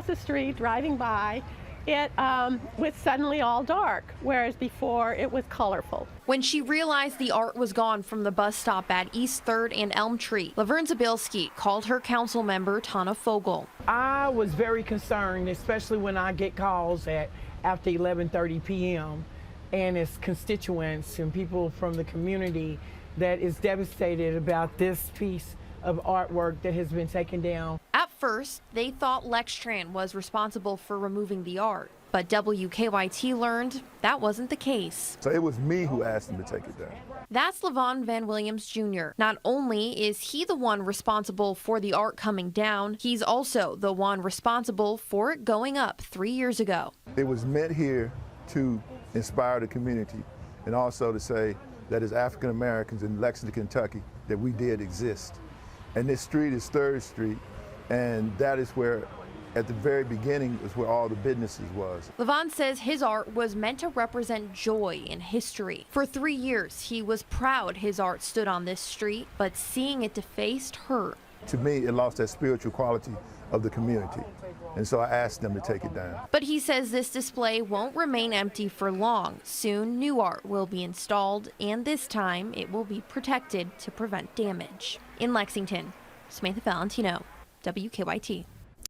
across the street, driving by, it was suddenly all dark, whereas before it was colorful. When she realized the art was gone from the bus stop at East 3rd and Elm Tree, Laverne Zabilski called her council member, Tana Fogel. I was very concerned, especially when I get calls after 11:30 p.m. and it's constituents and people from the community that is devastated about this piece of artwork that has been taken down. At first, they thought Lexington was responsible for removing the art, but WKYT learned that wasn't the case. So it was me who asked them to take it down. That's Levon Van Williams Jr. Not only is he the one responsible for the art coming down, he's also the one responsible for it going up 3 years ago. It was meant here to inspire the community and also to say that as African Americans in Lexington, Kentucky, that we did exist. And this street is 3rd Street, and that is where, at the very beginning, is where all the businesses was. Levon says his art was meant to represent joy and history. For 3 years, he was proud his art stood on this street, but seeing it defaced hurt. To me, it lost that spiritual quality of the community, and so I asked them to take it down. But he says this display won't remain empty for long. Soon, new art will be installed, and this time it will be protected to prevent damage. In Lexington, Samantha Valentino, WKYT.